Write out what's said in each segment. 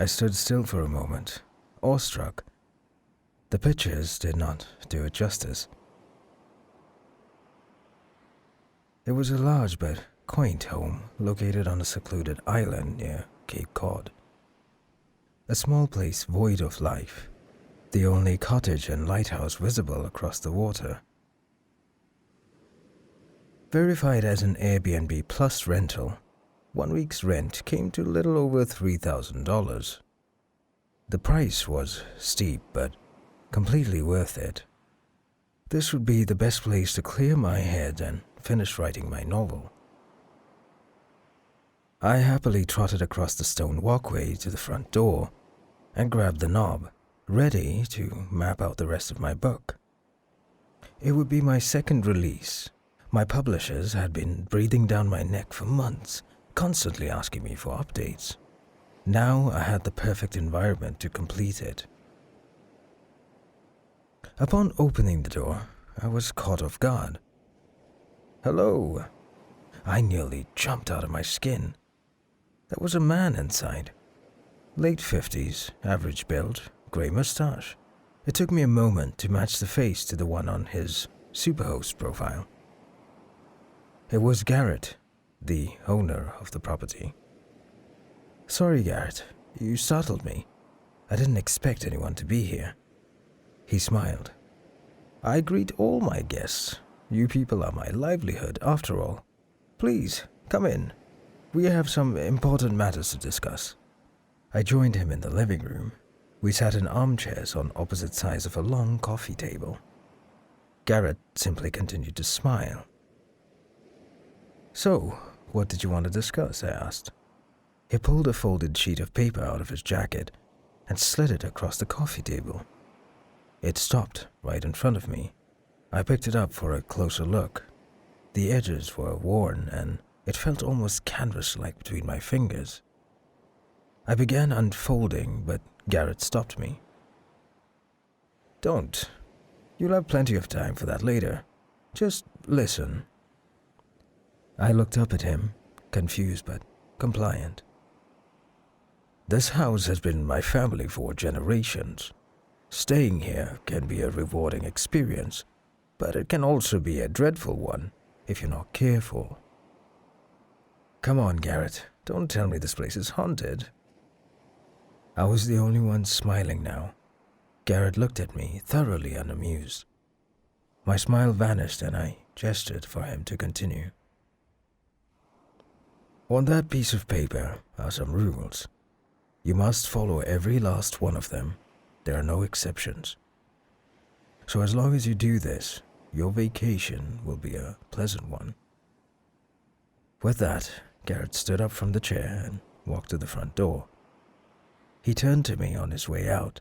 I stood still for a moment, awestruck. The pictures did not do it justice. It was a large but quaint home located on a secluded island near Cape Cod. A small place void of life, the only cottage and lighthouse visible across the water. Verified as an Airbnb plus rental, 1 week's rent came to little over $3,000. The price was steep, but completely worth it. This would be the best place to clear my head and finish writing my novel. I happily trotted across the stone walkway to the front door and grabbed the knob, ready to map out the rest of my book. It would be my second release. My publishers had been breathing down my neck for months, constantly asking me for updates. Now I had the perfect environment to complete it. Upon opening the door, I was caught off guard. "Hello." I nearly jumped out of my skin. There was a man inside. Late 50s, average build, grey moustache. It took me a moment to match the face to the one on his Superhost profile. It was Garrett, the owner of the property. "Sorry, Garrett, you startled me. I didn't expect anyone to be here." He smiled. "I greet all my guests. You people are my livelihood, after all. Please, come in. We have some important matters to discuss." I joined him in the living room. We sat in armchairs on opposite sides of a long coffee table. Garrett simply continued to smile. "So, what did you want to discuss?" I asked. He pulled a folded sheet of paper out of his jacket and slid it across the coffee table. It stopped right in front of me. I picked it up for a closer look. The edges were worn and it felt almost canvas-like between my fingers. I began unfolding, but Garrett stopped me. "Don't. You'll have plenty of time for that later. Just listen." I looked up at him, confused but compliant. "This house has been my family for generations. Staying here can be a rewarding experience, but it can also be a dreadful one if you're not careful." "Come on, Garrett. Don't tell me this place is haunted." I was the only one smiling now. Garrett looked at me, thoroughly unamused. My smile vanished and I gestured for him to continue. "On that piece of paper are some rules. You must follow every last one of them. There are no exceptions. So as long as you do this, your vacation will be a pleasant one." With that, Garrett stood up from the chair and walked to the front door. He turned to me on his way out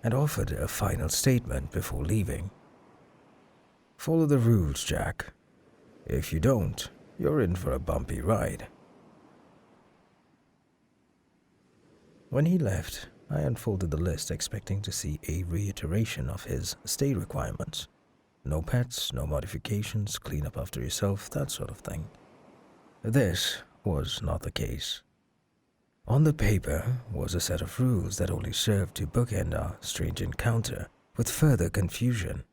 and offered a final statement before leaving. "Follow the rules, Jack. If you don't, you're in for a bumpy ride." When he left, I unfolded the list expecting to see a reiteration of his stay requirements. No pets, no modifications, clean up after yourself, that sort of thing. This was not the case. On the paper was a set of rules that only served to bookend our strange encounter with further confusion.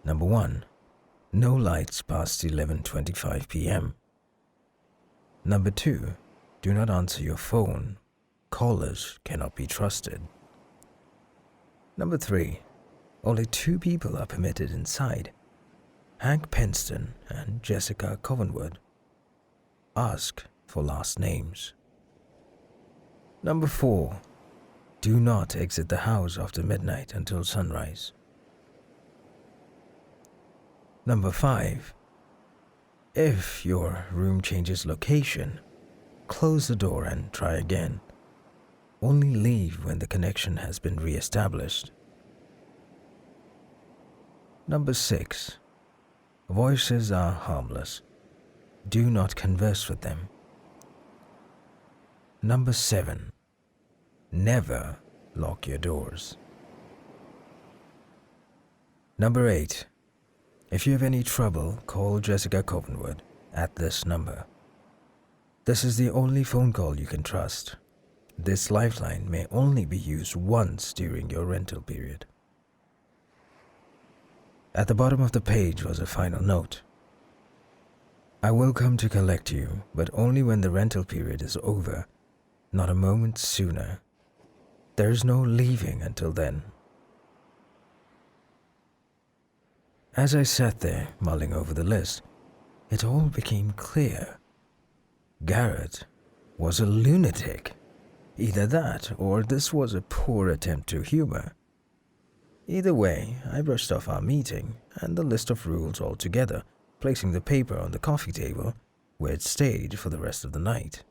Number 1. No lights past 11:25 p.m. Number 2. Do not answer your phone. Callers cannot be trusted. Number 3. Only 2 people are permitted inside. Hank Penston and Jessica Covenwood. Ask for last names. Number 4. Do not exit the house after midnight until sunrise. Number 5. If your room changes location, close the door and try again. Only leave when the connection has been re-established. Number 6. Voices are harmless. Do not converse with them. Number 7. Never lock your doors. Number 8. If you have any trouble, call Jessica Covenwood at this number. This is the only phone call you can trust. This lifeline may only be used once during your rental period. At the bottom of the page was a final note. I will come to collect you, but only when the rental period is over, not a moment sooner. There is no leaving until then. As I sat there, mulling over the list, it all became clear. Garrett was a lunatic. Either that, or this was a poor attempt to humor. Either way, I brushed off our meeting and the list of rules altogether, placing the paper on the coffee table where it stayed for the rest of the night.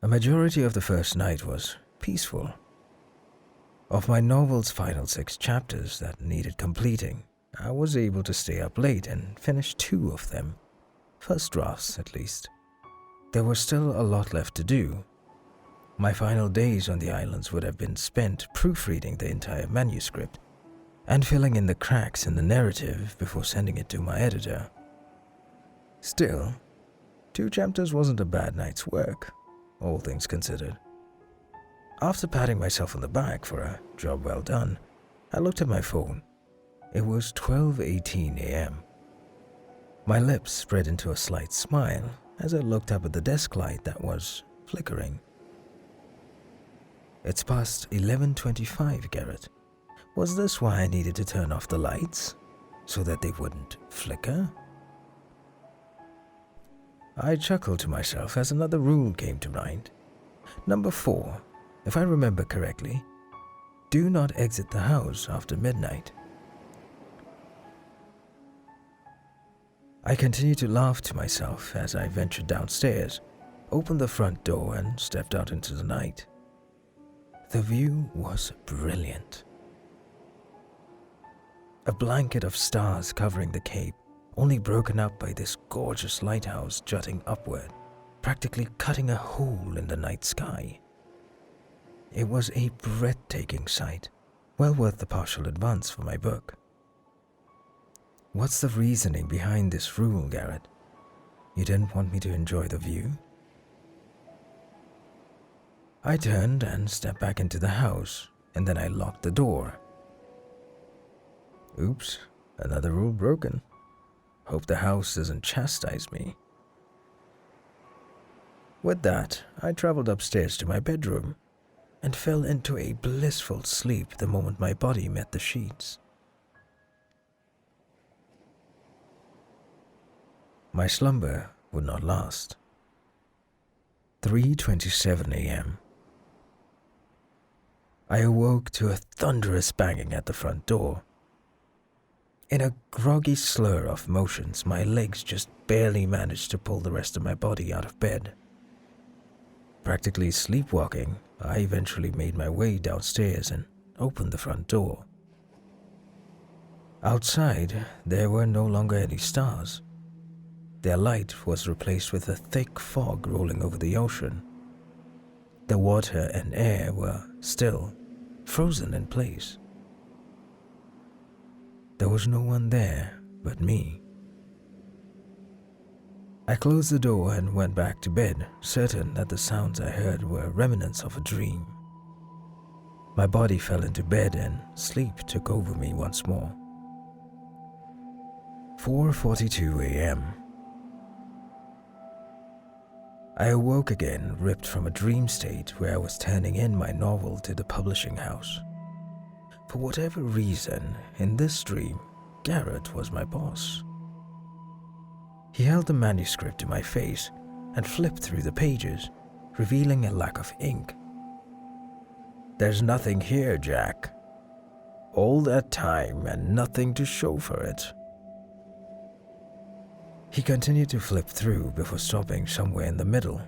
A majority of the first night was peaceful. Of my novel's final 6 chapters that needed completing, I was able to stay up late and finish 2 of them, first drafts at least. There was still a lot left to do. My final days on the islands would have been spent proofreading the entire manuscript and filling in the cracks in the narrative before sending it to my editor. Still, 2 chapters wasn't a bad night's work, all things considered. After patting myself on the back for a job well done, I looked at my phone. It was 12:18 a.m. My lips spread into a slight smile as I looked up at the desk light that was flickering. It's past 11:25, Garrett. Was this why I needed to turn off the lights? So that they wouldn't flicker? I chuckled to myself as another rule came to mind. Number 4, if I remember correctly, do not exit the house after midnight. I continued to laugh to myself as I ventured downstairs, opened the front door and stepped out into the night. The view was brilliant. A blanket of stars covering the cape, only broken up by this gorgeous lighthouse jutting upward, practically cutting a hole in the night sky. It was a breathtaking sight, well worth the partial advance for my book. What's the reasoning behind this rule, Garrett? You didn't want me to enjoy the view? I turned and stepped back into the house, and then I locked the door. Oops, another rule broken. Hope the house doesn't chastise me. With that, I traveled upstairs to my bedroom and fell into a blissful sleep the moment my body met the sheets. My slumber would not last. 3:27 a.m. I awoke to a thunderous banging at the front door. In a groggy slur of motions, my legs just barely managed to pull the rest of my body out of bed. Practically sleepwalking, I eventually made my way downstairs and opened the front door. Outside, there were no longer any stars. Their light was replaced with a thick fog rolling over the ocean. The water and air were still, frozen in place. There was no one there but me. I closed the door and went back to bed, certain that the sounds I heard were remnants of a dream. My body fell into bed and sleep took over me once more. 4:42 a.m. I awoke again, ripped from a dream state where I was turning in my novel to the publishing house. For whatever reason, in this dream, Garrett was my boss. He held the manuscript to my face and flipped through the pages, revealing a lack of ink. "There's nothing here, Jack. All that time and nothing to show for it." He continued to flip through before stopping somewhere in the middle.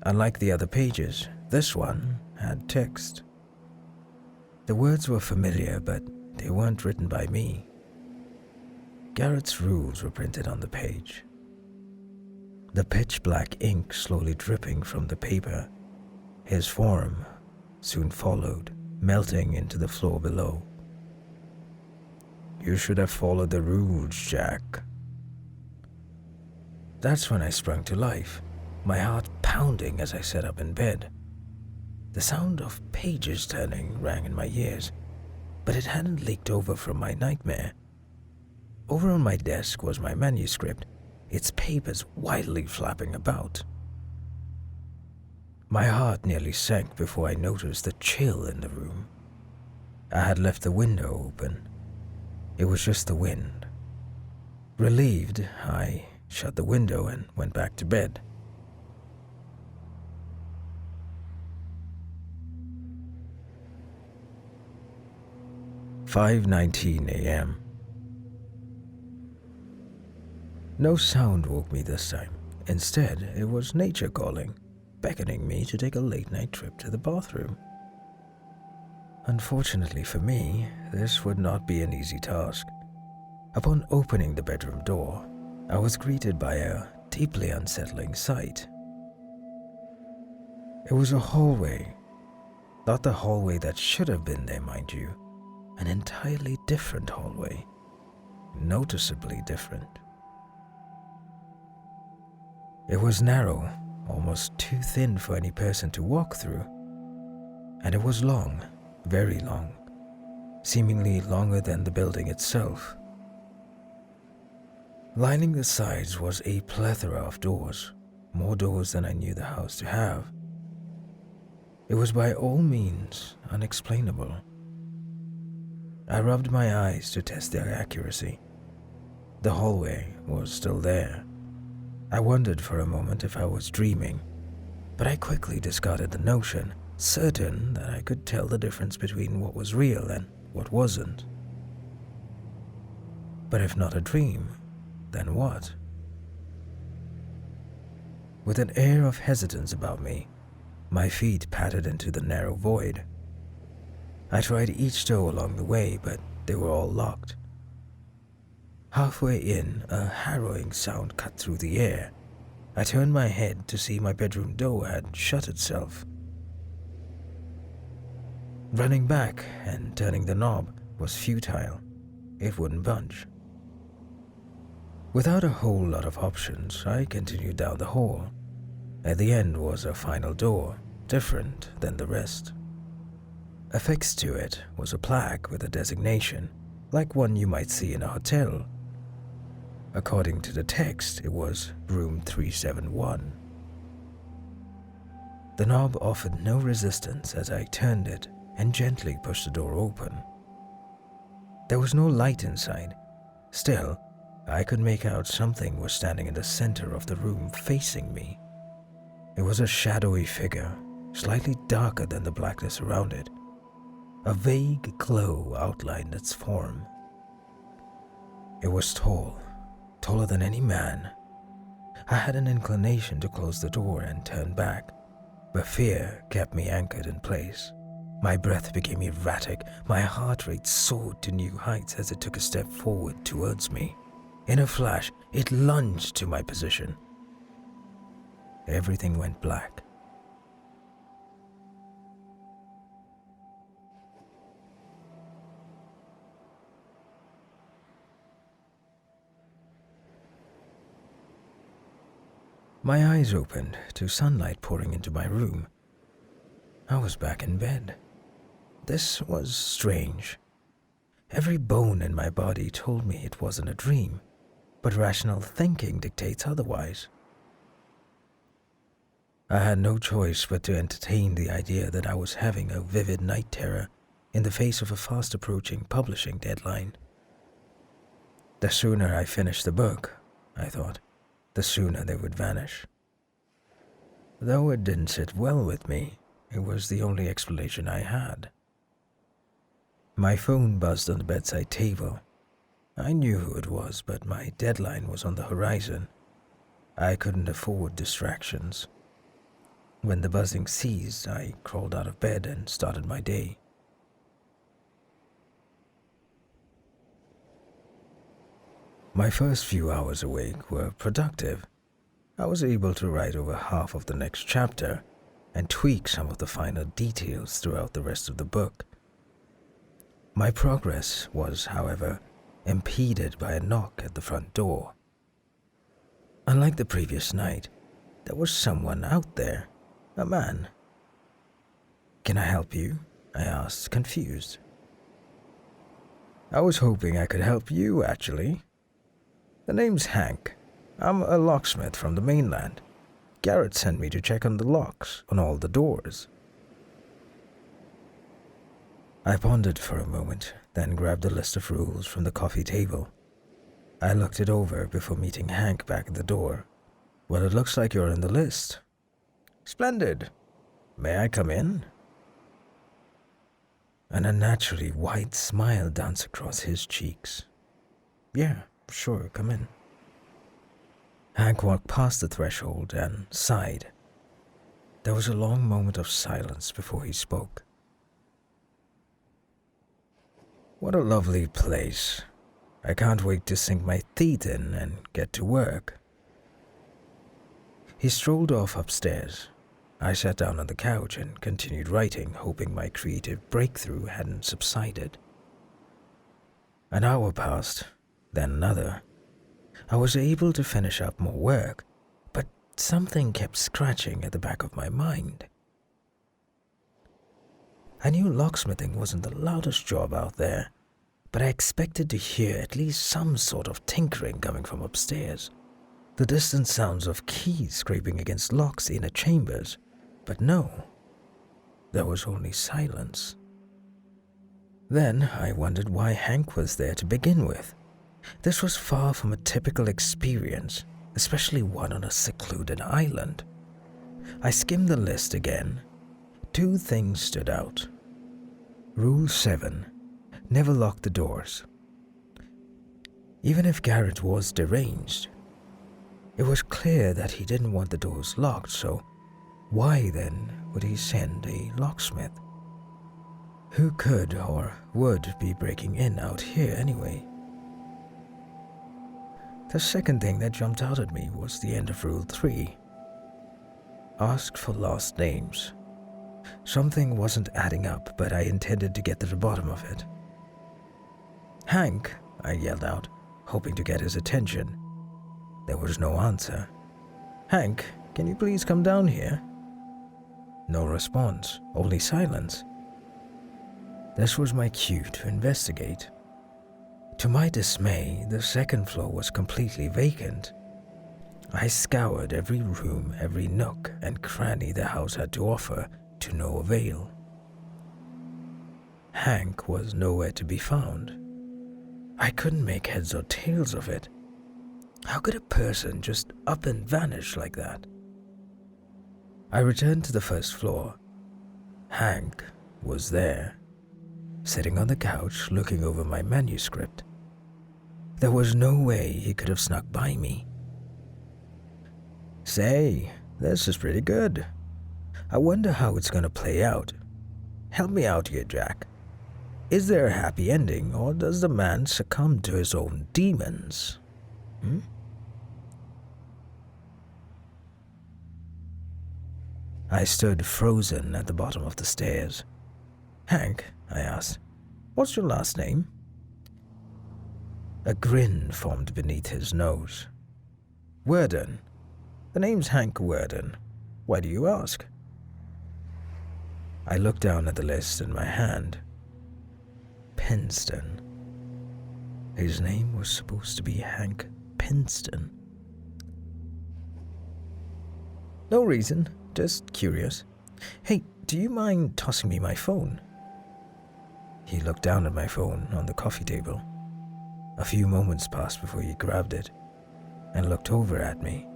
Unlike the other pages, this one had text. The words were familiar, but they weren't written by me. Garrett's rules were printed on the page. The pitch-black ink slowly dripping from the paper. His form soon followed, melting into the floor below. "You should have followed the rules, Jack." That's when I sprung to life, my heart pounding as I sat up in bed. The sound of pages turning rang in my ears, but it hadn't leaked over from my nightmare. Over on my desk was my manuscript, its papers wildly flapping about. My heart nearly sank before I noticed the chill in the room. I had left the window open. It was just the wind. Relieved, I shut the window and went back to bed. "5:19 a.m. No sound woke me this time. Instead, it was nature calling, beckoning me to take a late-night trip to the bathroom. Unfortunately for me, this would not be an easy task. Upon opening the bedroom door, I was greeted by a deeply unsettling sight. It was a hallway. Not the hallway that should have been there, mind you. An entirely different hallway. Noticeably different. It was narrow, almost too thin for any person to walk through. And it was long, very long, seemingly longer than the building itself. Lining the sides was a plethora of doors, more doors than I knew the house to have. It was by all means unexplainable. I rubbed my eyes to test their accuracy. The hallway was still there. I wondered for a moment if I was dreaming, but I quickly discarded the notion, certain that I could tell the difference between what was real and what wasn't. But if not a dream, then what? With an air of hesitance about me, my feet pattered into the narrow void. I tried each door along the way, but they were all locked. Halfway in, a harrowing sound cut through the air. I turned my head to see my bedroom door had shut itself. Running back and turning the knob was futile. It wouldn't budge. Without a whole lot of options, I continued down the hall. At the end was a final door, different than the rest. Affixed to it was a plaque with a designation, like one you might see in a hotel. According to the text, it was room 371. The knob offered no resistance as I turned it and gently pushed the door open. There was no light inside. Still, I could make out something was standing in the center of the room facing me. It was a shadowy figure, slightly darker than the blackness around it. A vague glow outlined its form. It was tall, taller than any man. I had an inclination to close the door and turn back, but fear kept me anchored in place. My breath became erratic, my heart rate soared to new heights as it took a step forward towards me. In a flash, it lunged to my position. Everything went black. My eyes opened to sunlight pouring into my room. I was back in bed. This was strange. Every bone in my body told me it wasn't a dream, but rational thinking dictates otherwise. I had no choice but to entertain the idea that I was having a vivid night terror in the face of a fast-approaching publishing deadline. The sooner I finished the book, I thought, the sooner they would vanish. Though it didn't sit well with me, it was the only explanation I had. My phone buzzed on the bedside table. I knew who it was, but my deadline was on the horizon. I couldn't afford distractions. When the buzzing ceased, I crawled out of bed and started my day. My first few hours awake were productive. I was able to write over half of the next chapter and tweak some of the finer details throughout the rest of the book. My progress was, however, impeded by a knock at the front door. Unlike the previous night, there was someone out there, a man. "Can I help you?" I asked, confused. "I was hoping I could help you, actually. The name's Hank. I'm a locksmith from the mainland. Garrett sent me to check on the locks on all the doors." I pondered for a moment, then grabbed a list of rules from the coffee table. I looked it over before meeting Hank back at the door. "Well, it looks like you're in the list." "Splendid. May I come in?" An unnaturally wide smile danced across his cheeks. "Yeah, sure, come in." Hank walked past the threshold and sighed. There was a long moment of silence before he spoke. "What a lovely place. I can't wait to sink my teeth in and get to work." He strolled off upstairs. I sat down on the couch and continued writing, hoping my creative breakthrough hadn't subsided. An hour passed, then another. I was able to finish up more work, but something kept scratching at the back of my mind. I knew locksmithing wasn't the loudest job out there, but I expected to hear at least some sort of tinkering coming from upstairs. The distant sounds of keys scraping against locks in inner chambers, but no, there was only silence. Then I wondered why Hank was there to begin with. This was far from a typical experience, especially one on a secluded island. I skimmed the list again. 2 things stood out. Rule 7. Never lock the doors. Even if Garrett was deranged, it was clear that he didn't want the doors locked, so why then would he send a locksmith? Who could or would be breaking in out here anyway? The second thing that jumped out at me was the end of Rule 3. Ask for last names. Something wasn't adding up, but I intended to get to the bottom of it. "Hank," I yelled out, hoping to get his attention. There was no answer. "Hank, can you please come down here?" No response, only silence. This was my cue to investigate. To my dismay, the second floor was completely vacant. I scoured every room, every nook and cranny the house had to offer, to no avail. Hank was nowhere to be found. I couldn't make heads or tails of it. How could a person just up and vanish like that? I returned to the first floor. Hank was there, sitting on the couch looking over my manuscript. There was no way he could have snuck by me. "Say, this is pretty good. I wonder how it's gonna play out. Help me out here, Jack. Is there a happy ending, or does the man succumb to his own demons? I stood frozen at the bottom of the stairs. "Hank," I asked, "what's your last name?" A grin formed beneath his nose. "Worden. The name's Hank Worden. Why do you ask?" I looked down at the list in my hand. Pinston. His name was supposed to be Hank Pinston. "No reason, just curious. Hey, do you mind tossing me my phone?" He looked down at my phone on the coffee table. A few moments passed before he grabbed it and looked over at me.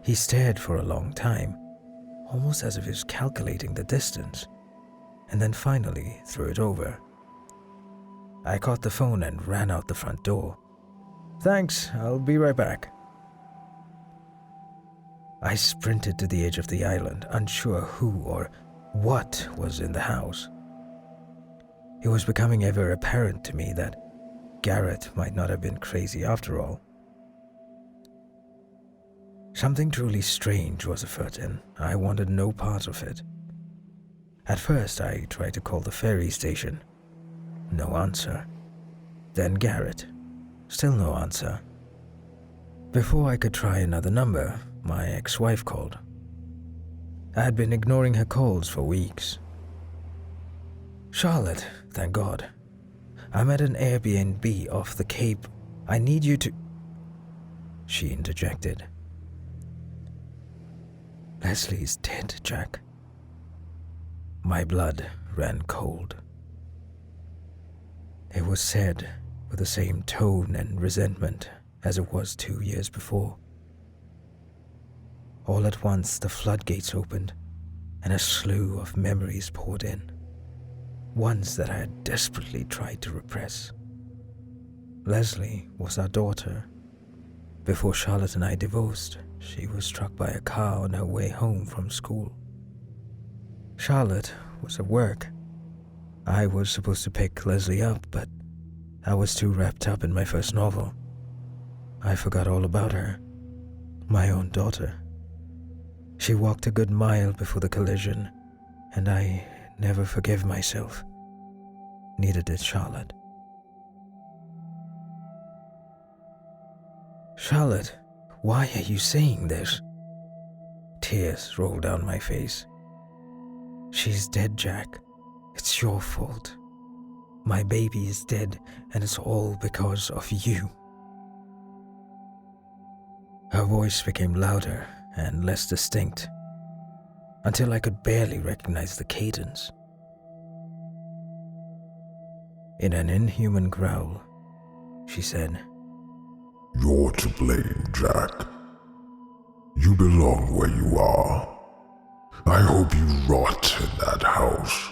He stared for a long time, almost as if he was calculating the distance, and then finally threw it over. I caught the phone and ran out the front door. "Thanks, I'll be right back." I sprinted to the edge of the island, unsure who or what was in the house. It was becoming ever apparent to me that Garrett might not have been crazy after all. Something truly strange was afoot, and I wanted no part of it. At first, I tried to call the ferry station. No answer. Then Garrett. Still no answer. Before I could try another number, my ex-wife called. I had been ignoring her calls for weeks. "Charlotte, thank God. I'm at an Airbnb off the Cape. I need you to..." She interjected. "Leslie's dead, Jack." My blood ran cold. It was said with the same tone and resentment as it was 2 years before. All at once the floodgates opened and a slew of memories poured in, ones that I had desperately tried to repress. Leslie was our daughter. Before Charlotte and I divorced, she was struck by a car on her way home from school. Charlotte was at work. I was supposed to pick Leslie up, but I was too wrapped up in my first novel. I forgot all about her, my own daughter. She walked a good mile before the collision, and I never forgave myself. Neither did Charlotte. "Charlotte, why are you saying this?" Tears rolled down my face. "She's dead, Jack. It's your fault. My baby is dead, and it's all because of you." Her voice became louder and less distinct, until I could barely recognize the cadence. In an inhuman growl, she said, "You're to blame, Jack. You belong where you are. I hope you rot in that house."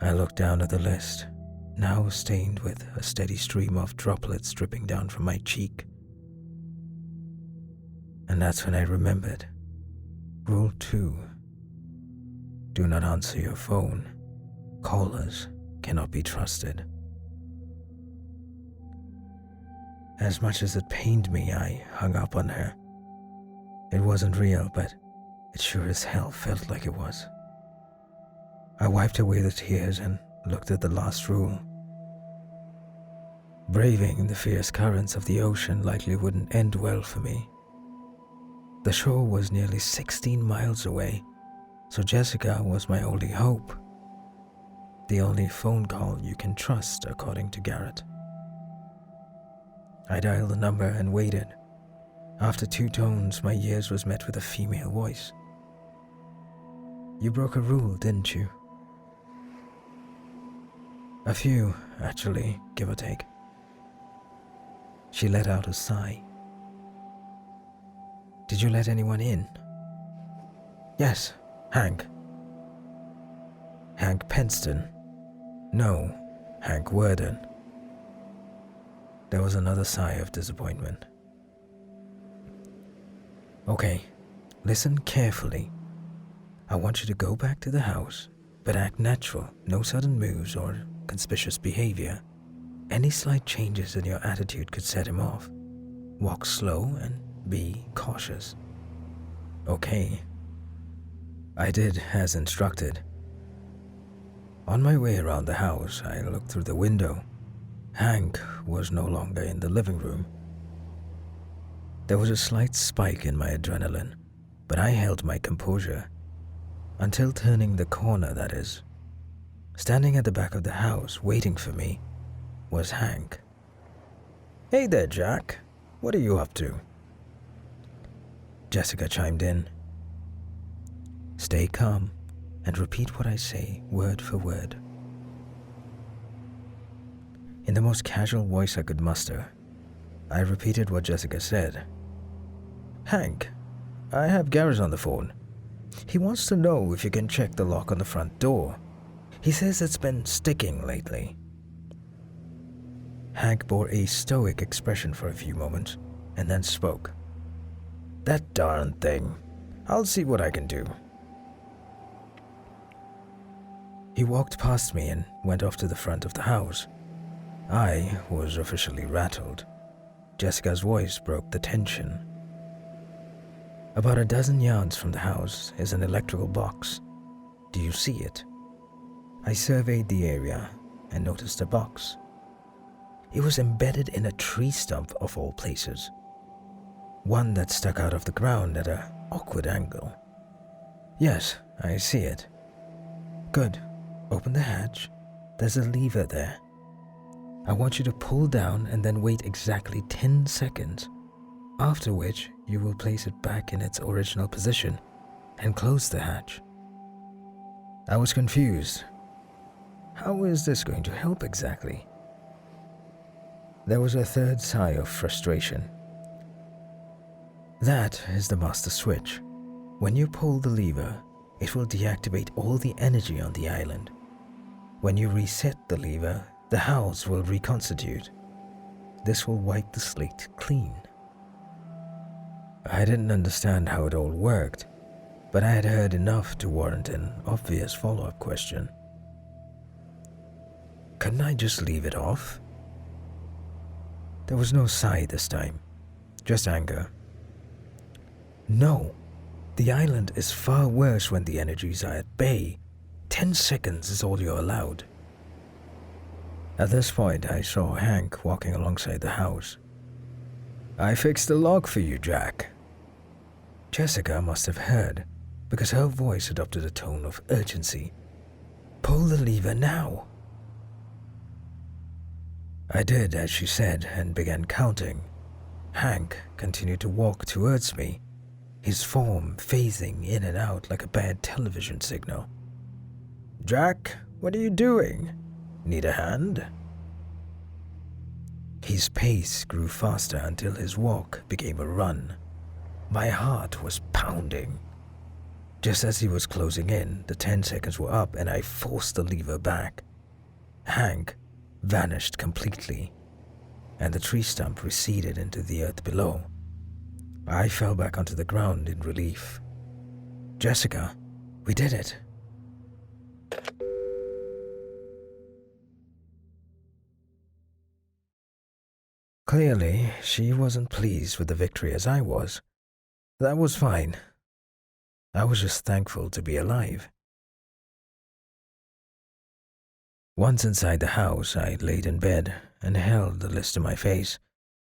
I looked down at the list, now stained with a steady stream of droplets dripping down from my cheek. And that's when I remembered. Rule 2. Do not answer your phone. Callers cannot be trusted. As much as it pained me, I hung up on her. It wasn't real, but it sure as hell felt like it was. I wiped away the tears and looked at the last rule. Braving the fierce currents of the ocean likely wouldn't end well for me. The shore was nearly 16 miles away, so Jessica was my only hope. The only phone call you can trust, according to Garrett. I dialed the number and waited. After 2 tones, my ears was met with a female voice. "You broke a rule, didn't you?" "A few, actually, give or take." She let out a sigh. "Did you let anyone in?" "Yes, Hank." "Hank Penston?" "No, Hank Worden." There was another sigh of disappointment. "Okay, listen carefully. I want you to go back to the house, but act natural, no sudden moves or conspicuous behavior. Any slight changes in your attitude could set him off. Walk slow and be cautious." "Okay." I did as instructed. On my way around the house, I looked through the window. Hank was no longer in the living room. There was a slight spike in my adrenaline, but I held my composure. Until turning the corner, that is. Standing at the back of the house, waiting for me, was Hank. "Hey there, Jack. What are you up to?" Jessica chimed in. "Stay calm and repeat what I say, word for word." In the most casual voice I could muster, I repeated what Jessica said. "Hank, I have Garrett on the phone. He wants to know if you can check the lock on the front door. He says it's been sticking lately." Hank bore a stoic expression for a few moments, and then spoke. "That darn thing. I'll see what I can do." He walked past me and went off to the front of the house. I was officially rattled. Jessica's voice broke the tension. "About a dozen yards from the house is an electrical box. Do you see it?" I surveyed the area. and noticed a box. It was embedded in a tree stump of all places, one that stuck out of the ground at an awkward angle. Yes, I see it. Good. Open the hatch. There's a lever there. I want you to pull down and then wait exactly 10 seconds, after which you will place it back in its original position and close the hatch. I was confused. How is this going to help exactly? There was a third sigh of frustration. That is the master switch. When you pull the lever, it will deactivate all the energy on the island. When you reset the lever, the house will reconstitute. This will wipe the slate clean. I didn't understand how it all worked, but I had heard enough to warrant an obvious follow-up question. Couldn't I just leave it off? There was no sigh this time, just anger. No, the island is far worse when the energies are at bay. 10 seconds is all you're allowed. At this point, I saw Hank walking alongside the house. I fixed the lock for you, Jack. Jessica must have heard, because her voice adopted a tone of urgency. Pull the lever now. I did as she said and began counting. Hank continued to walk towards me, his form phasing in and out like a bad television signal. Jack, what are you doing? Need a hand? His pace grew faster until his walk became a run. My heart was pounding. Just as he was closing in, the 10 seconds were up and I forced the lever back. Hank vanished completely, and the tree stump receded into the earth below. I fell back onto the ground in relief. Jessica, we did it. Clearly, she wasn't pleased with the victory as I was. That was fine. I was just thankful to be alive. Once inside the house, I laid in bed and held the list to my face,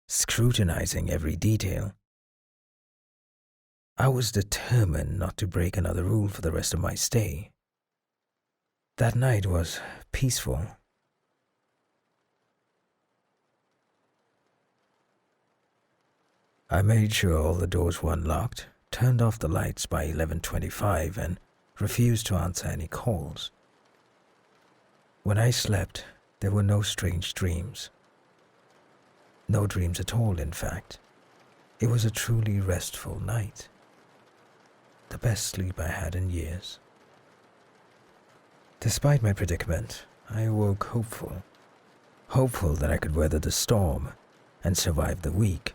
scrutinizing every detail. I was determined not to break another rule for the rest of my stay. That night was peaceful. I made sure all the doors were unlocked, turned off the lights by 11:25, and refused to answer any calls. When I slept, there were no strange dreams. No dreams at all, in fact. It was a truly restful night. The best sleep I had in years. Despite my predicament, I awoke hopeful. Hopeful that I could weather the storm and survive the week.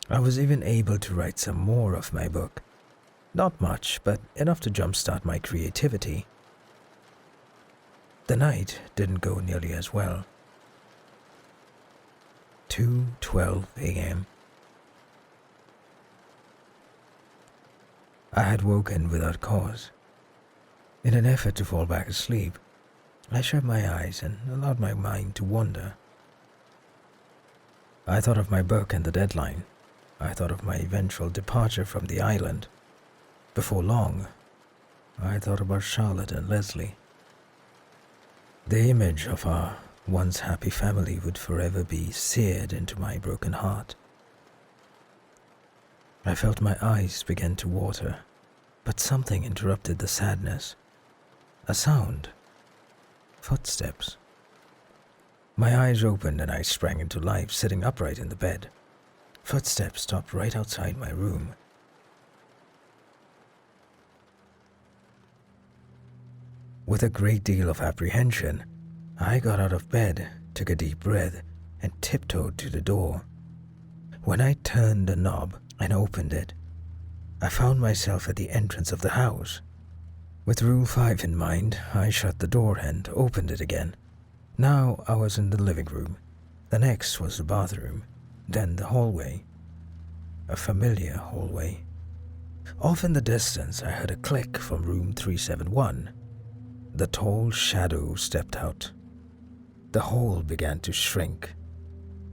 I was even able to write some more of my book. Not much, but enough to jumpstart my creativity. The night didn't go nearly as well. 2:12 a.m. I had woken without cause. In an effort to fall back asleep, I shut my eyes and allowed my mind to wander. I thought of my book and the deadline. I thought of my eventual departure from the island. Before long, I thought about Charlotte and Leslie. The image of our once happy family would forever be seared into my broken heart. I felt my eyes begin to water, but something interrupted the sadness. A sound. Footsteps. My eyes opened and I sprang into life, sitting upright in the bed. Footsteps stopped right outside my room. With a great deal of apprehension, I got out of bed, took a deep breath, and tiptoed to the door. When I turned the knob and opened it, I found myself at the entrance of the house. With Rule 5 in mind, I shut the door and opened it again. Now I was in the living room. The next was the bathroom, then the hallway. A familiar hallway. Off in the distance, I heard a click from room 371. The tall shadow stepped out, The hole began to shrink.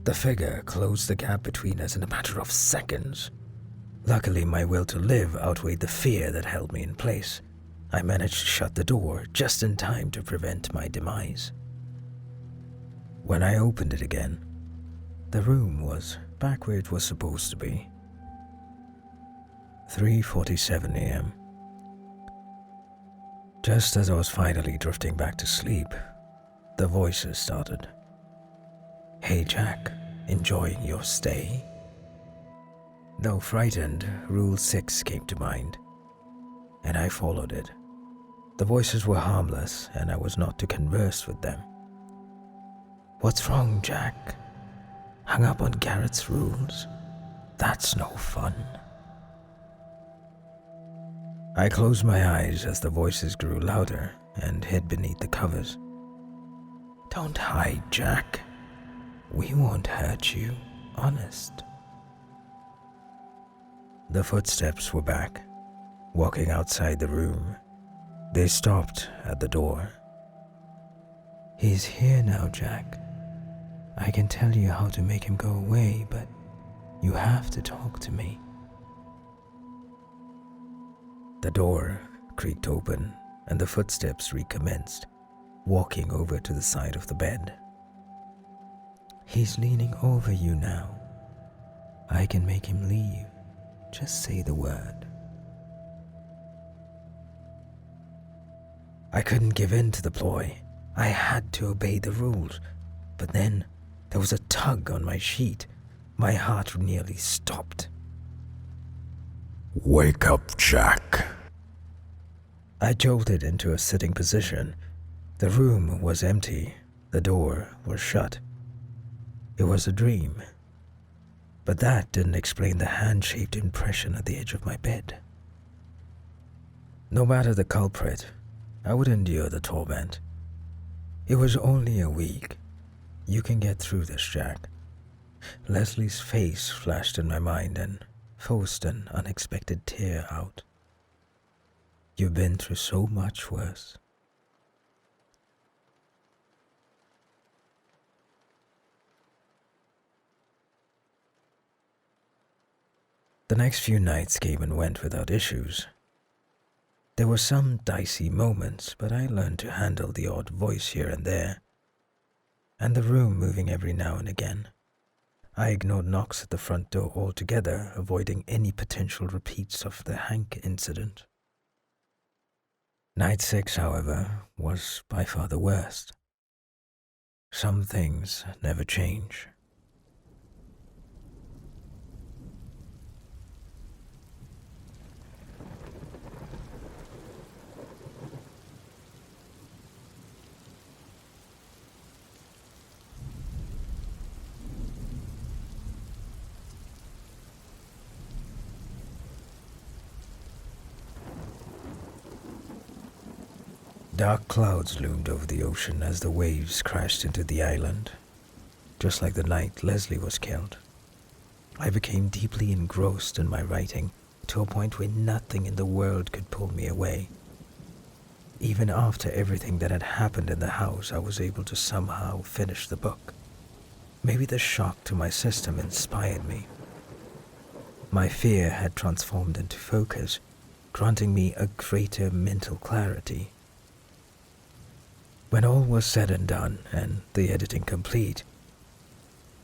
The figure closed the gap between us in a matter of seconds. Luckily, my will to live outweighed the fear that held me in place. I managed to shut the door just in time to prevent my demise. When I opened it again, the room was back where it was supposed to be. 3:47 a.m. Just as I was finally drifting back to sleep, the voices started. "Hey Jack, enjoying your stay?" Though frightened, Rule 6 came to mind, and I followed it. The voices were harmless, and I was not to converse with them. "What's wrong, Jack? Hung up on Garrett's rules? That's no fun." I closed my eyes as the voices grew louder and hid beneath the covers. "Don't hide, Jack. We won't hurt you, honest." The footsteps were back, walking outside the room. They stopped at the door. "He's here now, Jack. I can tell you how to make him go away, but you have to talk to me." The door creaked open, and the footsteps recommenced, walking over to the side of the bed. "He's leaning over you now. I can make him leave. Just say the word." I couldn't give in to the ploy. I had to obey the rules. But then there was a tug on my sheet. My heart nearly stopped. "Wake up, Jack." I jolted into a sitting position. The room was empty. The door was shut. It was a dream. But that didn't explain the hand-shaped impression at the edge of my bed. No matter the culprit, I would endure the torment. It was only a week. You can get through this, Jack. Leslie's face flashed in my mind and forced an unexpected tear out. You've been through so much worse. The next few nights came and went without issues. There were some dicey moments, but I learned to handle the odd voice here and there, and the room moving every now and again. I ignored knocks at the front door altogether, avoiding any potential repeats of the Hank incident. Night 6, however, was by far the worst. Some things never change. Dark clouds loomed over the ocean as the waves crashed into the island. Just like the night Leslie was killed, I became deeply engrossed in my writing to a point where nothing in the world could pull me away. Even after everything that had happened in the house, I was able to somehow finish the book. Maybe the shock to my system inspired me. My fear had transformed into focus, granting me a greater mental clarity. When all was said and done, and the editing complete,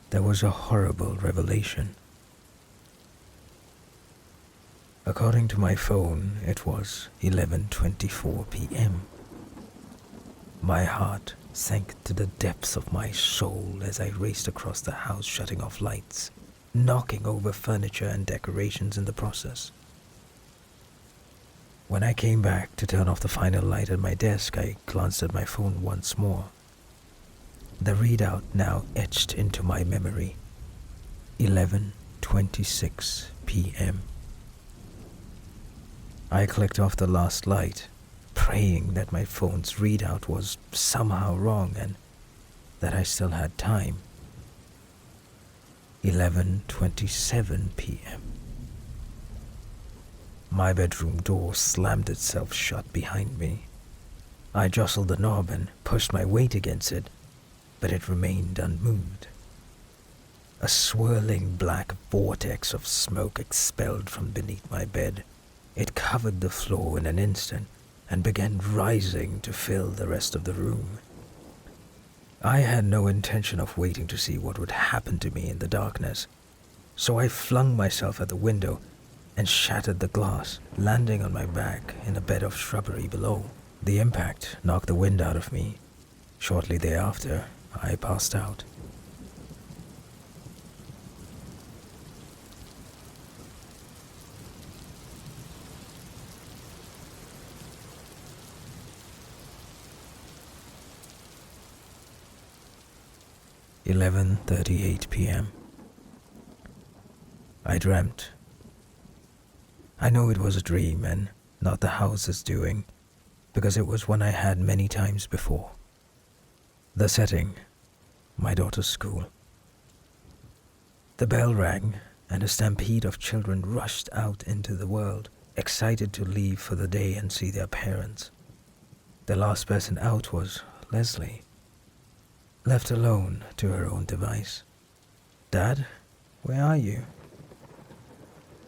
there was a horrible revelation. According to my phone, it was 11:24 p.m. My heart sank to the depths of my soul as I raced across the house, shutting off lights, knocking over furniture and decorations in the process. When I came back to turn off the final light at my desk, I glanced at my phone once more. The readout now etched into my memory. 11:26 p.m. I clicked off the last light, praying that my phone's readout was somehow wrong and that I still had time. 11:27 p.m. My bedroom door slammed itself shut behind me. I jostled the knob and pushed my weight against it. but it remained unmoved. A swirling black vortex of smoke expelled from beneath my bed. It covered the floor in an instant and began rising to fill the rest of the room. I had no intention of waiting to see what would happen to me in the darkness, so I flung myself at the window and shattered the glass, landing on my back in a bed of shrubbery below. The impact knocked the wind out of me. Shortly thereafter, I passed out. "11:38 p.m. I dreamt. I know it was a dream and not the house's doing, because it was one I had many times before. The setting, my daughter's school. The bell rang, and a stampede of children rushed out into the world, excited to leave for the day and see their parents. The last person out was Leslie, left alone to her own device. "Dad, where are you?"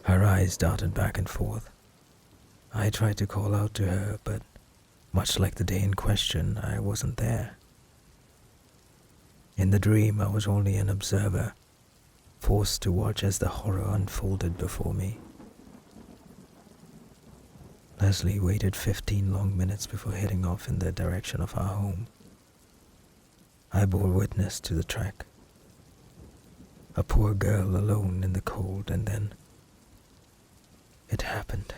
Her eyes darted back and forth. I tried to call out to her, but much like the day in question, I wasn't there. In the dream, I was only an observer, forced to watch as the horror unfolded before me. Leslie waited 15 long minutes before heading off in the direction of our home. I bore witness to the trek. A poor girl alone in the cold, and then it happened.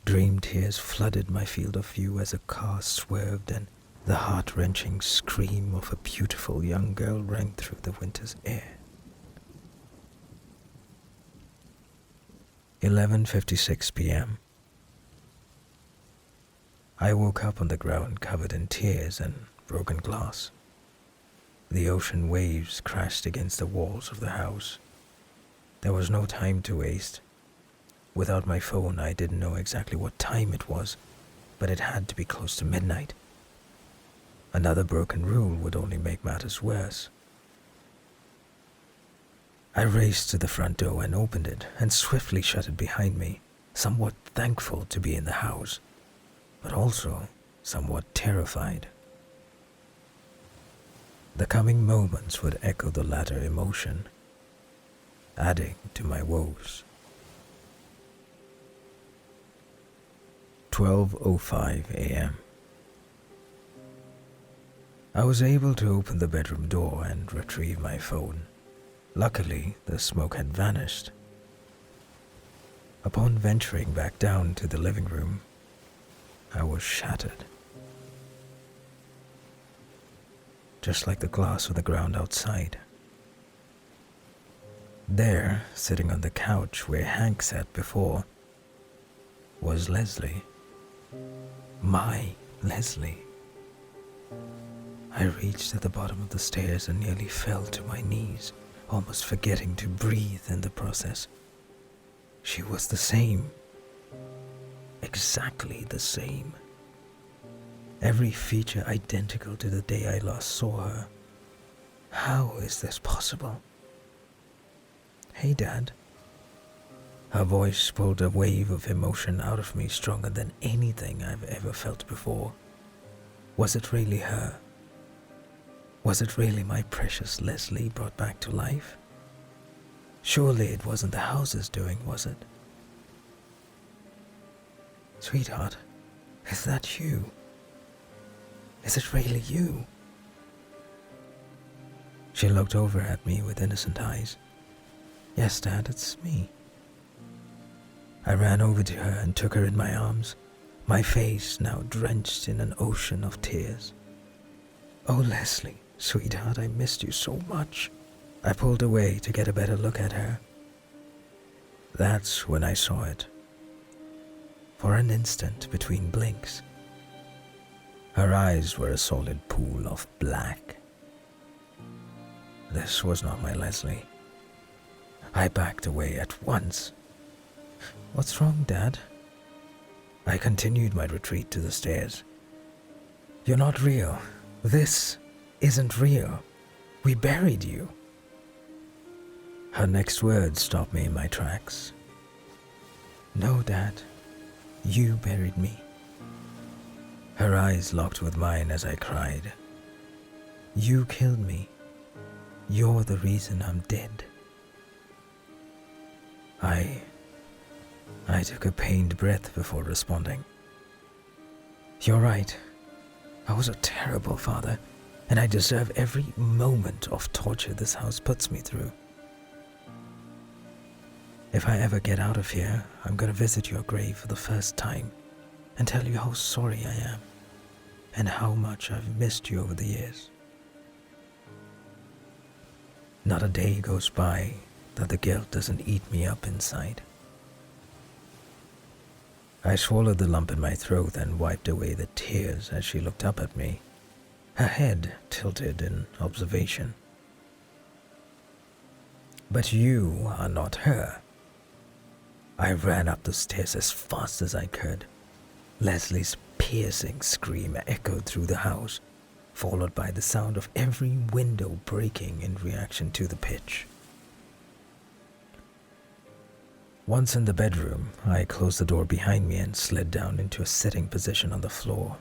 Dream tears flooded my field of view as a car swerved and the heart-wrenching scream of a beautiful young girl rang through the winter's air. 11:56 p.m. I woke up on the ground covered in tears and broken glass. The ocean waves crashed against the walls of the house. There was no time to waste. Without my phone, I didn't know exactly what time it was, but it had to be close to midnight. Another broken rule would only make matters worse. I raced to the front door and opened it and swiftly shut it behind me, somewhat thankful to be in the house, but also somewhat terrified. The coming moments would echo the latter emotion, adding to my woes. 12:05 a.m. I was able to open the bedroom door and retrieve my phone. Luckily, the smoke had vanished. Upon venturing back down to the living room, I was shattered. Just like the glass on the ground outside. There, sitting on the couch where Hank sat before, was Leslie. My Leslie. I reached at the bottom of the stairs and nearly fell to my knees, almost forgetting to breathe in the process. She was the same. Exactly the same. Every feature identical to the day I last saw her. How is this possible? "Hey, Dad." Her voice pulled a wave of emotion out of me stronger than anything I've ever felt before. Was it really her? Was it really my precious Leslie brought back to life? Surely it wasn't the house's doing, was it? "Sweetheart, is that you? Is it really you?" She looked over at me with innocent eyes. "Yes, Dad, it's me." I ran over to her and took her in my arms, my face now drenched in an ocean of tears. "Oh, Leslie, sweetheart, I missed you so much." I pulled away to get a better look at her. That's when I saw it. For an instant between blinks, her eyes were a solid pool of black. This was not my Leslie. I backed away at once. "What's wrong, Dad?" I continued my retreat to the stairs. "You're not real. This isn't real. We buried you. Her next words stopped me in my tracks. No, Dad. You buried me. Her eyes locked with mine as I cried. You killed me. You're the reason I'm dead. I took a pained breath before responding. You're right. I was a terrible father, and I deserve every moment of torture this house puts me through. If I ever get out of here, I'm going to visit your grave for the first time and tell you how sorry I am and how much I've missed you over the years. Not a day goes by that the guilt doesn't eat me up inside. I swallowed the lump in my throat and wiped away the tears as she looked up at me, her head tilted in observation. But you are not her. I ran up the stairs as fast as I could. Leslie's piercing scream echoed through the house, followed by the sound of every window breaking in reaction to the pitch. Once in the bedroom, I closed the door behind me and slid down into a sitting position on the floor.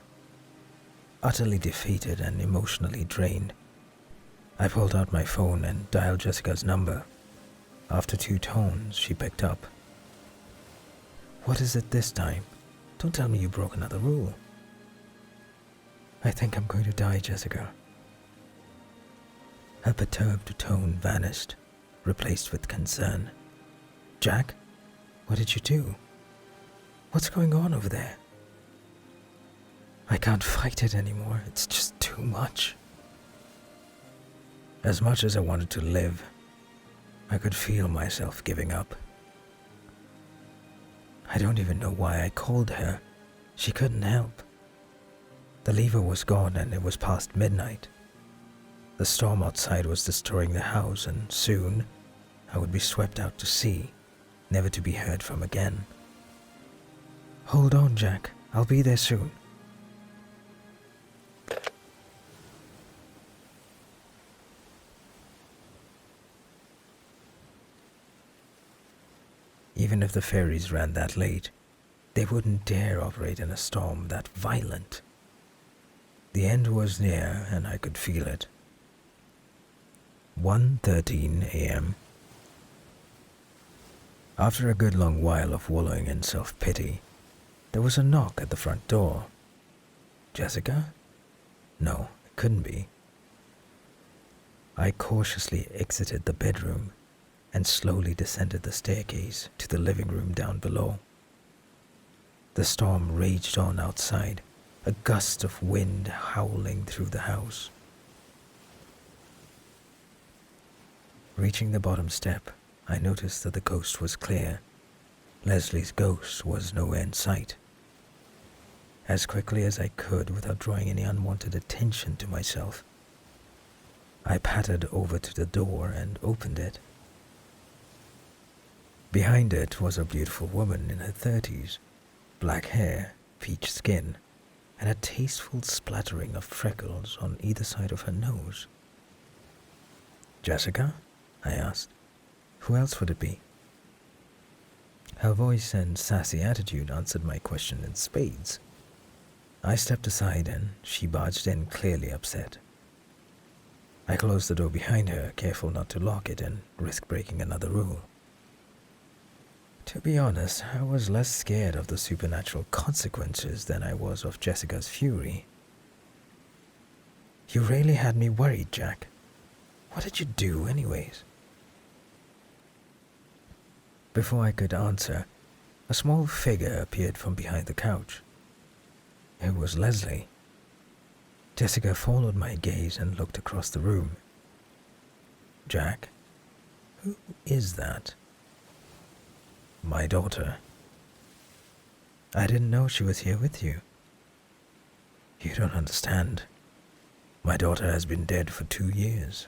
Utterly defeated and emotionally drained, I pulled out my phone and dialed Jessica's number. After 2 tones, she picked up. What is it this time? Don't tell me you broke another rule. I think I'm going to die, Jessica. Her perturbed tone vanished, replaced with concern. Jack? What did you do? What's going on over there? I can't fight it anymore. It's just too much. As much as I wanted to live, I could feel myself giving up. I don't even know why I called her. She couldn't help. The lever was gone and it was past midnight. The storm outside was destroying the house, and soon I would be swept out to sea, never to be heard from again. Hold on, Jack. I'll be there soon. Even if the ferries ran that late, they wouldn't dare operate in a storm that violent. The end was near, and I could feel it. 1:13 a.m. After a good long while of wallowing in self-pity, there was a knock at the front door. Jessica? No, it couldn't be. I cautiously exited the bedroom and slowly descended the staircase to the living room down below. The storm raged on outside, a gust of wind howling through the house. Reaching the bottom step, I noticed that the coast was clear. Leslie's ghost was nowhere in sight. As quickly as I could without drawing any unwanted attention to myself, I pattered over to the door and opened it. Behind it was a beautiful woman in her 30s, black hair, peach skin, and a tasteful splattering of freckles on either side of her nose. Jessica? I asked. Who else would it be? Her voice and sassy attitude answered my question in spades. I stepped aside and she barged in, clearly upset. I closed the door behind her, careful not to lock it and risk breaking another rule. To be honest, I was less scared of the supernatural consequences than I was of Jessica's fury. You really had me worried, Jack. What did you do, anyways? Before I could answer, a small figure appeared from behind the couch. It was Leslie. Jessica followed my gaze and looked across the room. Jack, who is that? My daughter. I didn't know she was here with you. You don't understand. My daughter has been dead for 2 years.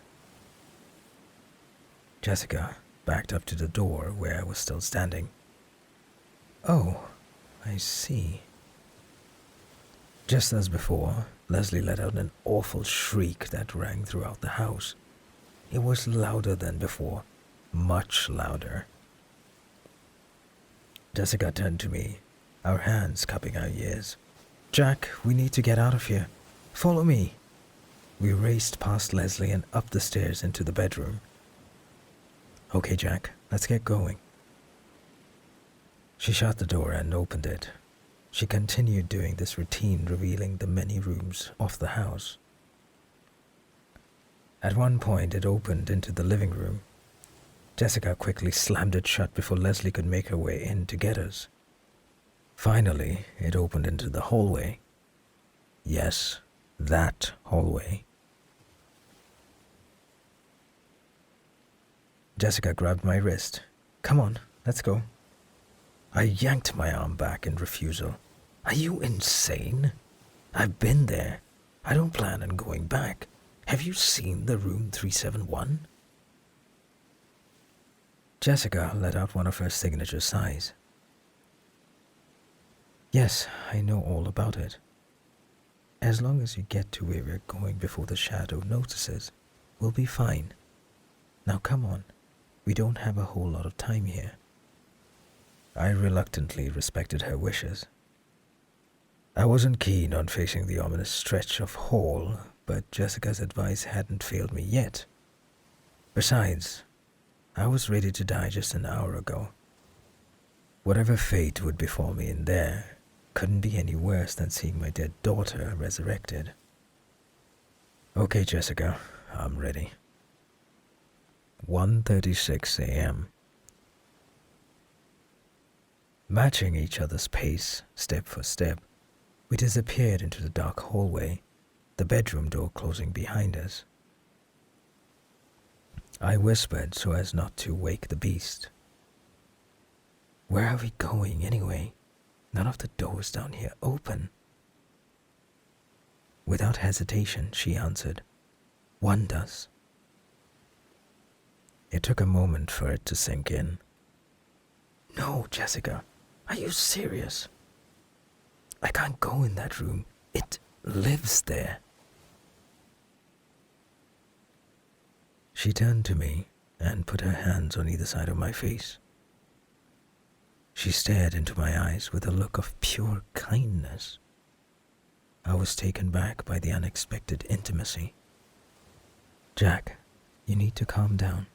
Jessica backed up to the door where I was still standing. Oh, I see. Just as before, Leslie let out an awful shriek that rang throughout the house. It was louder than before, much louder. Jessica turned to me, our hands cupping our ears. "Jack, we need to get out of here. Follow me." We raced past Leslie and up the stairs into the bedroom. "Okay, Jack, let's get going." She shut the door and opened it. She continued doing this routine, revealing the many rooms of the house. At one point, it opened into the living room. Jessica quickly slammed it shut before Leslie could make her way in to get us. Finally, it opened into the hallway. Yes, that hallway. Jessica grabbed my wrist. "Come on, let's go." I yanked my arm back in refusal. "Are you insane? I've been there. I don't plan on going back. Have you seen the room 371? Jessica let out one of her signature sighs. "Yes, I know all about it. As long as you get to where we're going before the shadow notices, we'll be fine. Now come on, we don't have a whole lot of time here." I reluctantly respected her wishes. I wasn't keen on facing the ominous stretch of hall, but Jessica's advice hadn't failed me yet. Besides, I was ready to die just an hour ago. Whatever fate would befall me in there couldn't be any worse than seeing my dead daughter resurrected. "Okay, Jessica, I'm ready." 1:36 a.m. Matching each other's pace, step for step, we disappeared into the dark hallway, the bedroom door closing behind us. I whispered so as not to wake the beast. "Where are we going anyway? None of the doors down here open." Without hesitation, she answered, "One does." It took a moment for it to sink in. "No, Jessica, are you serious? I can't go in that room. It lives there." She turned to me and put her hands on either side of my face. She stared into my eyes with a look of pure kindness. I was taken back by the unexpected intimacy. "Jack, you need to calm down.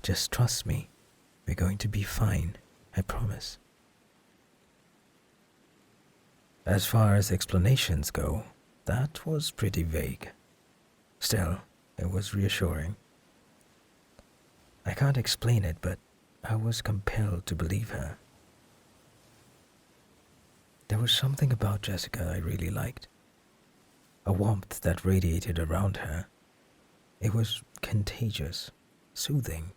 Just trust me. We're going to be fine, I promise." As far as explanations go, that was pretty vague. Still, it was reassuring. I can't explain it, but I was compelled to believe her. There was something about Jessica I really liked. A warmth that radiated around her. It was contagious, soothing.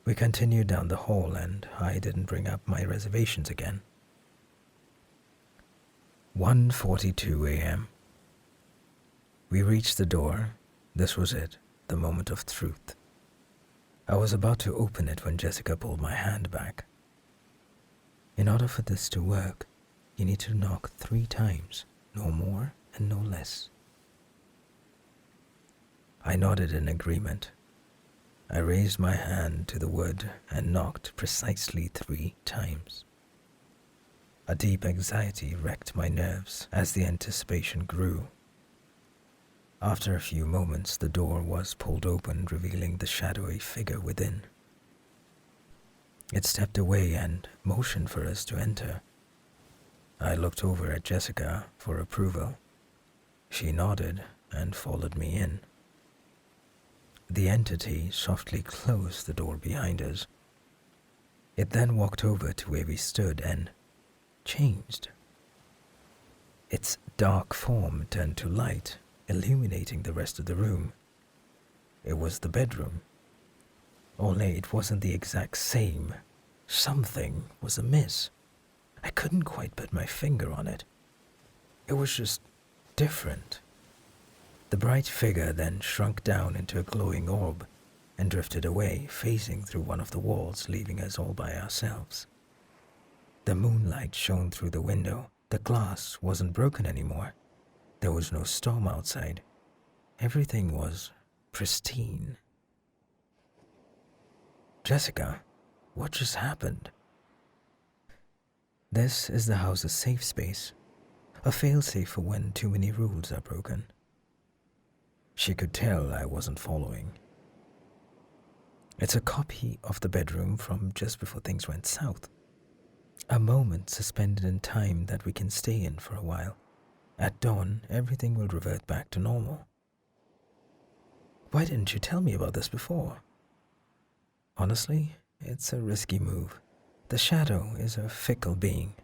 We continued down the hall and I didn't bring up my reservations again. 1:42 a.m. We reached the door. This was it, the moment of truth. I was about to open it when Jessica pulled my hand back. "In order for this to work, you need to knock 3 times, no more and no less." I nodded in agreement. I raised my hand to the wood and knocked precisely 3 times. A deep anxiety wrecked my nerves as the anticipation grew. After a few moments, the door was pulled open, revealing the shadowy figure within. It stepped away and motioned for us to enter. I looked over at Jessica for approval. She nodded and followed me in. The entity softly closed the door behind us. It then walked over to where we stood and changed. Its dark form turned to light, illuminating the rest of the room. It was the bedroom. Only it wasn't the exact same. Something was amiss. I couldn't quite put my finger on it. It was just different. The bright figure then shrunk down into a glowing orb and drifted away, phasing through one of the walls, leaving us all by ourselves. The moonlight shone through the window, The glass wasn't broken anymore. There was no storm outside. Everything was pristine. Jessica, what just happened? This is the house's safe space, a failsafe for when too many rules are broken. She could tell I wasn't following. It's a copy of the bedroom from just before things went south. A moment suspended in time that we can stay in for a while. At dawn, everything will revert back to normal. Why didn't you tell me about this before? Honestly, it's a risky move. The shadow is a fickle being.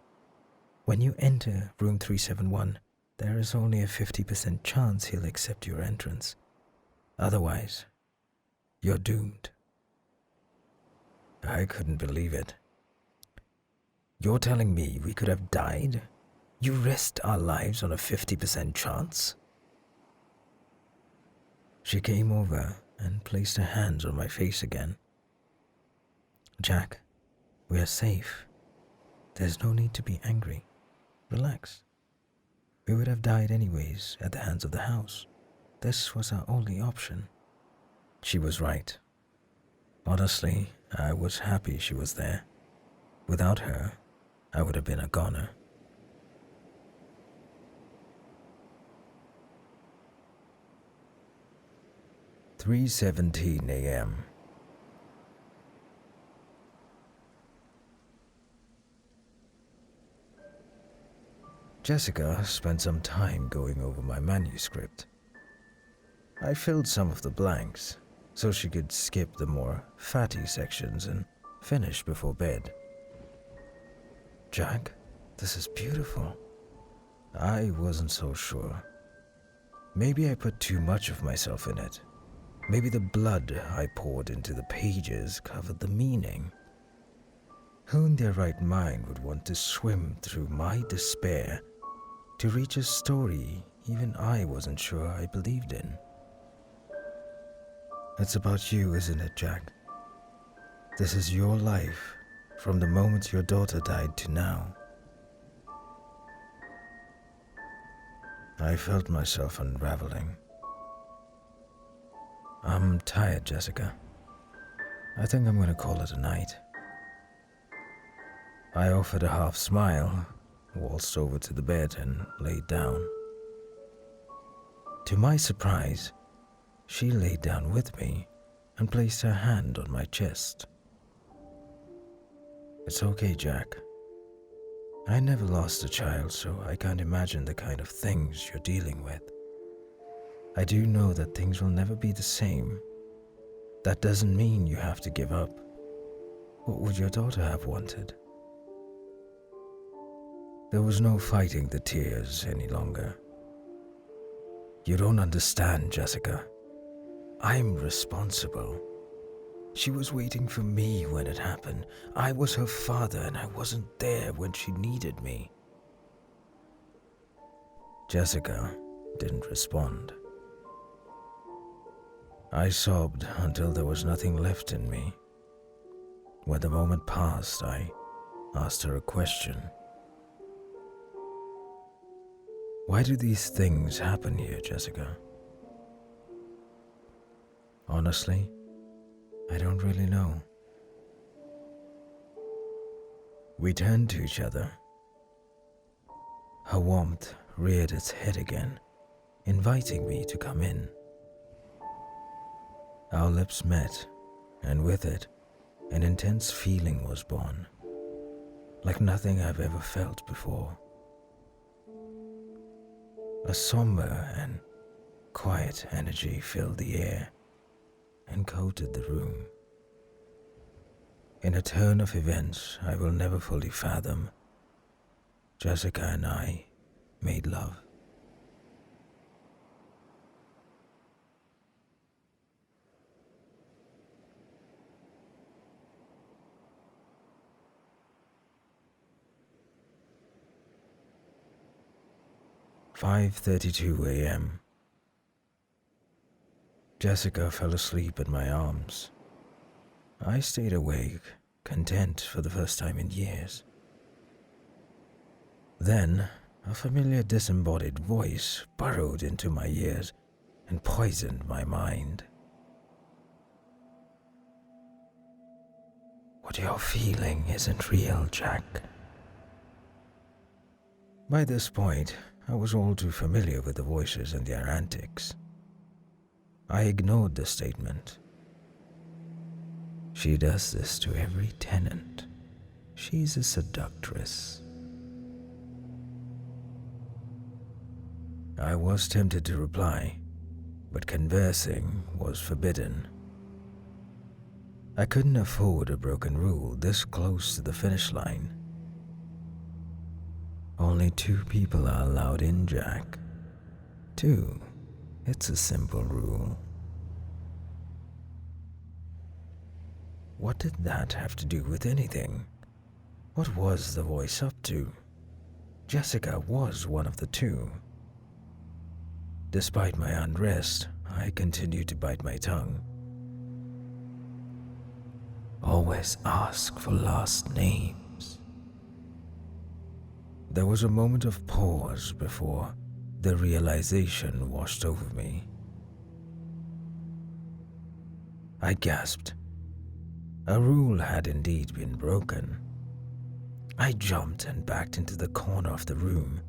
When you enter room 371, there is only a 50% chance he'll accept your entrance. Otherwise, you're doomed. I couldn't believe it. You're telling me we could have died? You risked our lives on a 50% chance? She came over and placed her hands on my face again. Jack, we are safe. There's no need to be angry. Relax. We would have died anyways at the hands of the house. This was our only option. She was right. Honestly, I was happy she was there. Without her, I would have been a goner. "3:17 a.m. Jessica spent some time going over my manuscript. I filled some of the blanks so she could skip the more fatty sections and finish before bed. Jack, this is beautiful. I wasn't so sure. Maybe I put too much of myself in it. Maybe the blood I poured into the pages covered the meaning. Who in their right mind would want to swim through my despair to reach a story even I wasn't sure I believed in? It's about you, isn't it, Jack? This is your life, from the moment your daughter died to now. I felt myself unraveling. I'm tired, Jessica. I think I'm going to call it a night. I offered a half smile, waltzed over to the bed and laid down. To my surprise, she laid down with me and placed her hand on my chest. It's okay, Jack. I never lost a child, so I can't imagine the kind of things you're dealing with. I do know that things will never be the same. That doesn't mean you have to give up. What would your daughter have wanted? There was no fighting the tears any longer. You don't understand, Jessica. I'm responsible. She was waiting for me when it happened. I was her father and I wasn't there when she needed me. Jessica didn't respond. I sobbed until there was nothing left in me. When the moment passed, I asked her a question. Why do these things happen here, Jessica? Honestly, I don't really know. We turned to each other. Her warmth reared its head again, inviting me to come in. Our lips met, and with it, an intense feeling was born, like nothing I've ever felt before. A somber and quiet energy filled the air and coated the room. In a turn of events I will never fully fathom, Jessica and I made love. "5:32 a.m. Jessica fell asleep in my arms. I stayed awake, content for the first time in years. Then, a familiar disembodied voice burrowed into my ears and poisoned my mind. What you're feeling isn't real, Jack. By this point, I was all too familiar with the voices and their antics. I ignored the statement. She does this to every tenant. She's a seductress. I was tempted to reply, but conversing was forbidden. I couldn't afford a broken rule this close to the finish line. Only 2 people are allowed in, Jack. 2. It's a simple rule. What did that have to do with anything? What was the voice up to? Jessica was one of the 2. Despite my unrest, I continued to bite my tongue. Always ask for last names. There was a moment of pause before the realization washed over me. I gasped. A rule had indeed been broken. I jumped and backed into the corner of the room.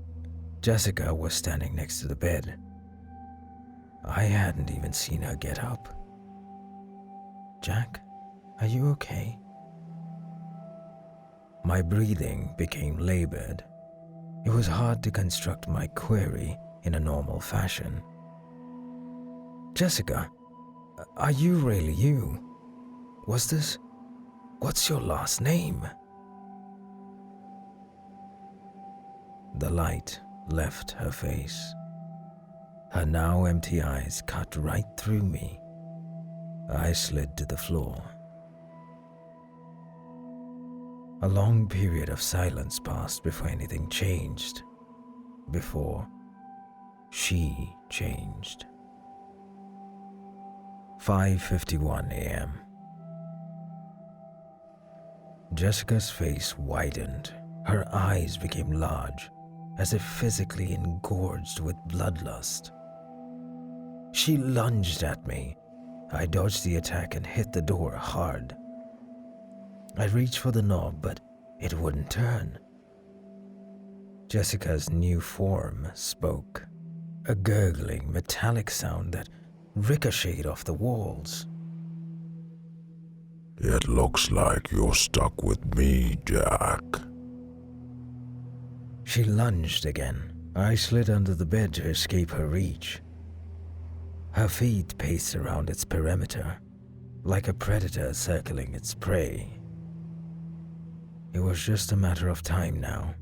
Jessica was standing next to the bed. I hadn't even seen her get up. Jack, are you okay? My breathing became labored. It was hard to construct my query in a normal fashion. Jessica, are you really you? What's your last name? The light left her face. Her now empty eyes cut right through me. I slid to the floor. A long period of silence passed before anything changed. Before she changed. 5:51 a.m. Jessica's face widened. Her eyes became large, as if physically engorged with bloodlust. She lunged at me. I dodged the attack and hit the door hard. I reached for the knob, but it wouldn't turn. Jessica's new form spoke, a gurgling, metallic sound that ricocheted off the walls. It looks like you're stuck with me, Jack. She lunged again. I slid under the bed to escape her reach. Her feet paced around its perimeter, like a predator circling its prey. It was just a matter of time now.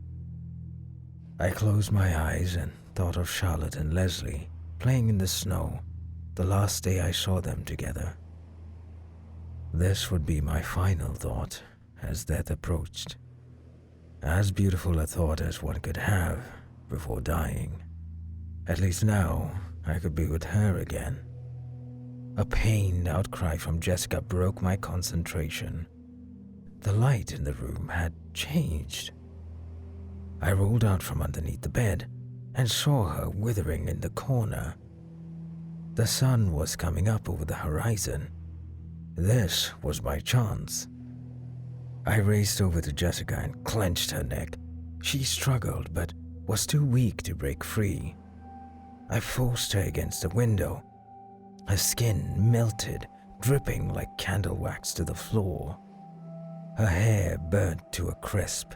I closed my eyes and thought of Charlotte and Leslie playing in the snow the last day I saw them together. This would be my final thought as death approached. As beautiful a thought as one could have before dying. At least now I could be with her again. A pained outcry from Jessica broke my concentration. The light in the room had changed. I rolled out from underneath the bed and saw her withering in the corner. The sun was coming up over the horizon. This was my chance. I raced over to Jessica and clenched her neck. She struggled but was too weak to break free. I forced her against the window. Her skin melted, dripping like candle wax to the floor. Her hair burnt to a crisp.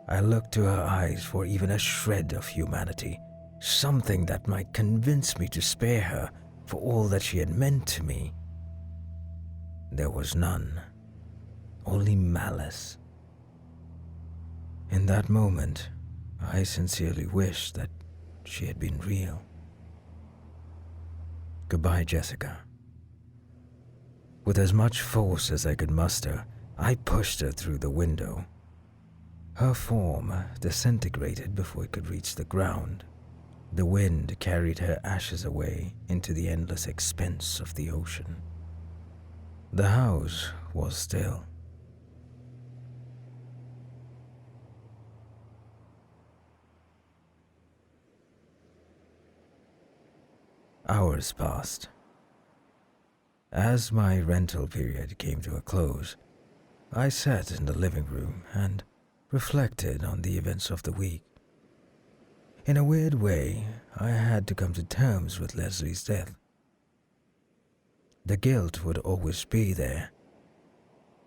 I looked to her eyes for even a shred of humanity, something that might convince me to spare her for all that she had meant to me. There was none, only malice. In that moment, I sincerely wished that she had been real. Goodbye, Jessica. With as much force as I could muster, I pushed her through the window. Her form disintegrated before it could reach the ground. The wind carried her ashes away into the endless expanse of the ocean. The house was still. Hours passed. As my rental period came to a close, I sat in the living room and reflected on the events of the week. In a weird way, I had to come to terms with Leslie's death. The guilt would always be there,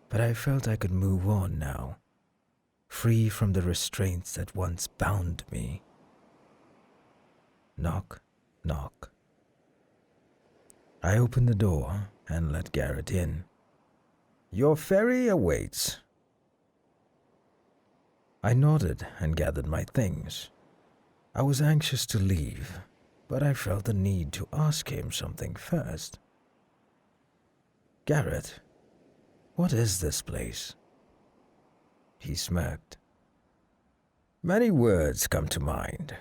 but I felt I could move on now, free from the restraints that once bound me. Knock, knock. I opened the door and let Garrett in. "Your ferry awaits." I nodded and gathered my things. I was anxious to leave, but I felt the need to ask him something first. "Garrett, what is this place?" He smirked. "Many words come to mind.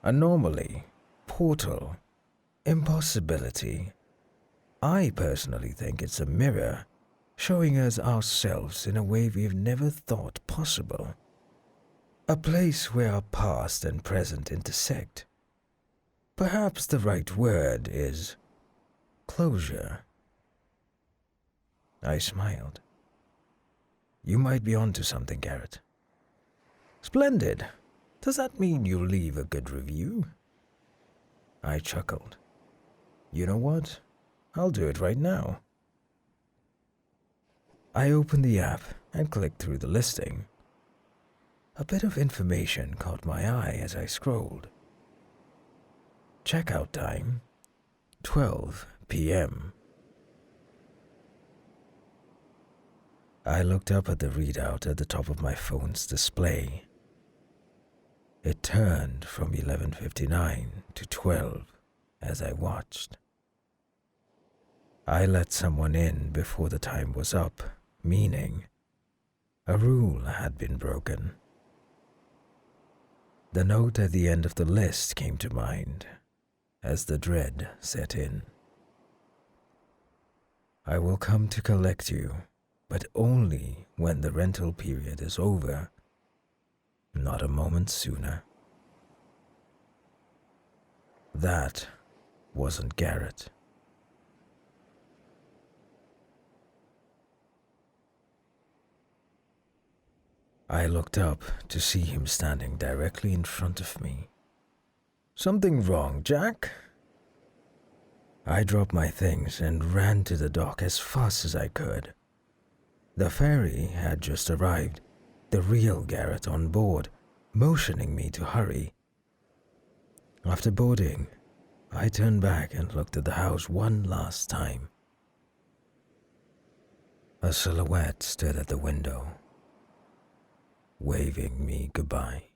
Anomaly, portal, impossibility. I personally think it's a mirror showing us ourselves in a way we've never thought possible. A place where our past and present intersect. Perhaps the right word is closure." I smiled. "You might be onto something, Garrett." "Splendid. Does that mean you'll leave a good review?" I chuckled. "You know what? I'll do it right now." I opened the app and clicked through the listing. A bit of information caught my eye as I scrolled. Checkout time, 12 p.m. I looked up at the readout at the top of my phone's display. It turned from 11:59 to 12 as I watched. I let someone in before the time was up, meaning a rule had been broken. The note at the end of the list came to mind as the dread set in. "I will come to collect you, but only when the rental period is over, not a moment sooner." That wasn't Garrett. I looked up to see him standing directly in front of me. "Something wrong, Jack?" I dropped my things and ran to the dock as fast as I could. The ferry had just arrived, the real Garrett on board, motioning me to hurry. After boarding, I turned back and looked at the house one last time. A silhouette stood at the window, waving me goodbye.